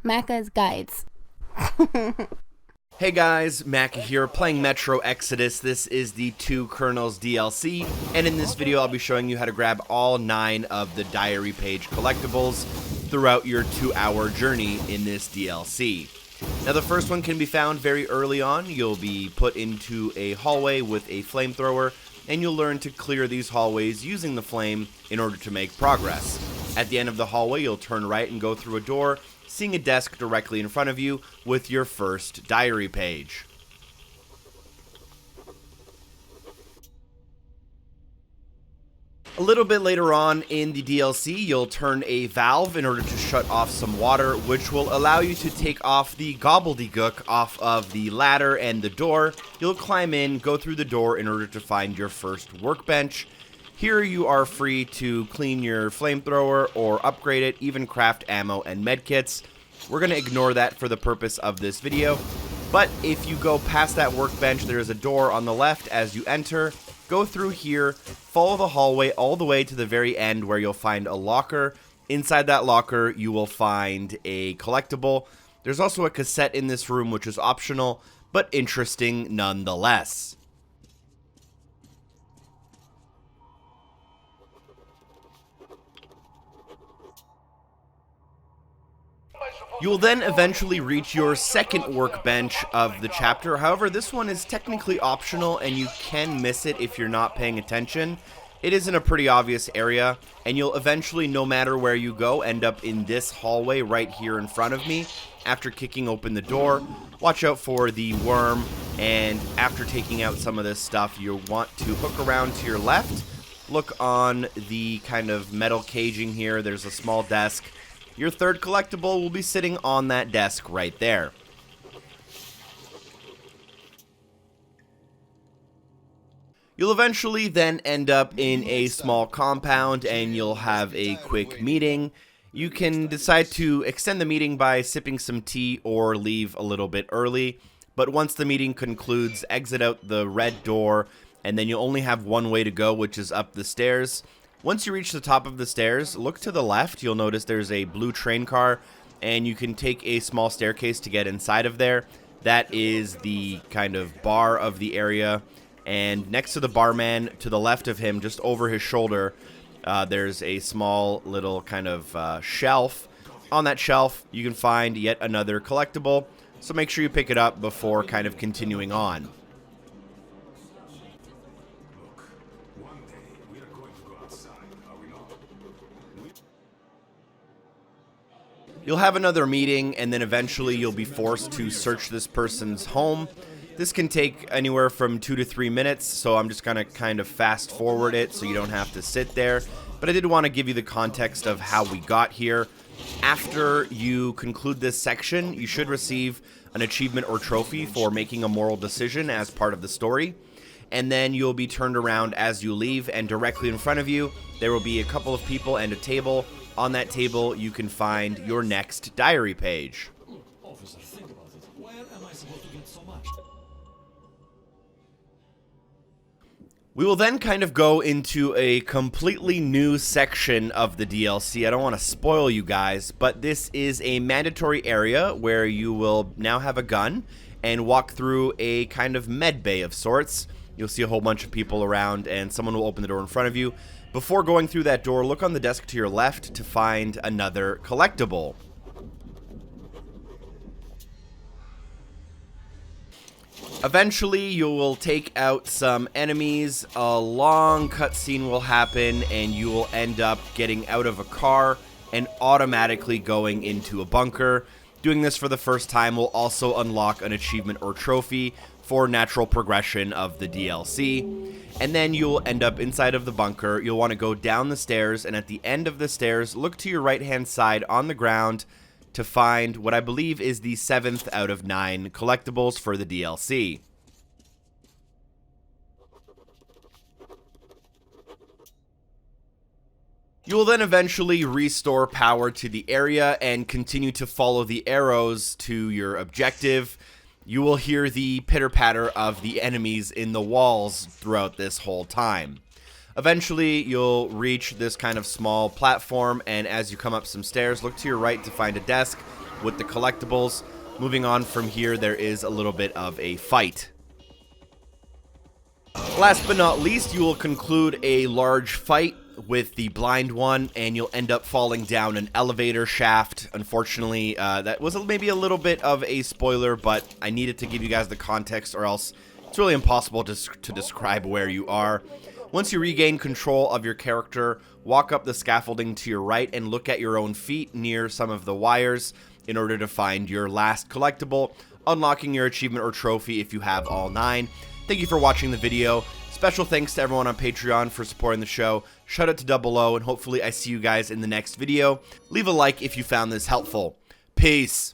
Macca's Guides. Hey guys, Macca here, playing Metro Exodus. This is the 2 Kernels DLC, and in this video I'll be showing you how to grab all 9 of the diary page collectibles throughout your 2-hour journey in this DLC. Now the first one can be found very early on. You'll be put into a hallway with a flamethrower, and you'll learn to clear these hallways using the flame in order to make progress. At the end of the hallway, you'll turn right and go through a door, seeing a desk directly in front of you with your first diary page. A little bit later on in the DLC, you'll turn a valve in order to shut off some water, which will allow you to take off the gobbledygook off of the ladder and the door. You'll climb in, go through the door in order to find your first workbench. Here you are free to clean your flamethrower or upgrade it, even craft ammo and medkits. We're going to ignore that for the purpose of this video, but if you go past that workbench, there is a door on the left as you enter. Go through here, follow the hallway all the way to the very end where you'll find a locker. Inside that locker, you will find a collectible. There's also a cassette in this room, which is optional, but interesting nonetheless. You will then eventually reach your second workbench of the chapter. However, this one is technically optional and you can miss it if you're not paying attention. It is in a pretty obvious area, and you'll eventually, no matter where you go, end up in this hallway right here in front of me. After kicking open the door, watch out for the worm, and after taking out some of this stuff, you want to hook around to your left. Look on the kind of metal caging here. There's a small desk. Your third collectible will be sitting on that desk right there. You'll eventually then end up in a small compound and you'll have a quick meeting. You can decide to extend the meeting by sipping some tea or leave a little bit early. But once the meeting concludes, exit out the red door, and then you'll only have one way to go, which is up the stairs. Once you reach the top of the stairs, look to the left. You'll notice there's a blue train car, and you can take a small staircase to get inside of there. That is the kind of bar of the area, and next to the barman, to the left of him, just over his shoulder, there's a small little kind of shelf. On that shelf, you can find yet another collectible, so make sure you pick it up before kind of continuing on. You'll have another meeting, and then eventually you'll be forced to search this person's home. This can take anywhere from 2 to 3 minutes, so I'm just going to kind of fast forward it so you don't have to sit there. But I did want to give you the context of how we got here. After you conclude this section, you should receive an achievement or trophy for making a moral decision as part of the story. And then you'll be turned around as you leave, and directly in front of you, there will be a couple of people and a table. On that table, you can find your next diary page. Officer, think about it. Where am I supposed to get so much? We will then kind of go into a completely new section of the DLC. I don't want to spoil you guys, but this is a mandatory area where you will now have a gun and walk through a kind of med bay of sorts. You'll see a whole bunch of people around, and someone will open the door in front of you. Before going through that door, look on the desk to your left to find another collectible. Eventually, you will take out some enemies, a long cutscene will happen, and you will end up getting out of a car and automatically going into a bunker. Doing this for the first time will also unlock an achievement or trophy for natural progression of the DLC. And then you'll end up inside of the bunker. You'll want to go down the stairs, and at the end of the stairs, look to your right-hand side on the ground to find what I believe is the 7th out of 9 collectibles for the DLC. You will then eventually restore power to the area and continue to follow the arrows to your objective. You will hear the pitter-patter of the enemies in the walls throughout this whole time. Eventually, you'll reach this kind of small platform, and as you come up some stairs, look to your right to find a desk. with the collectibles. Moving on from here, there is a little bit of a fight. Last but not least, you will conclude a large fight with the blind one, and you'll end up falling down an elevator shaft. Unfortunately, that was maybe a little bit of a spoiler, but I needed to give you guys the context, or else it's really impossible to describe where you are. Once you regain control of your character, walk up the scaffolding to your right and look at your own feet near some of the wires in order to find your last collectible, unlocking your achievement or trophy if you have all 9. Thank you for watching the video. Special thanks to everyone on Patreon for supporting the show. Shout out to Double O, and hopefully I see you guys in the next video. Leave a like if you found this helpful. Peace.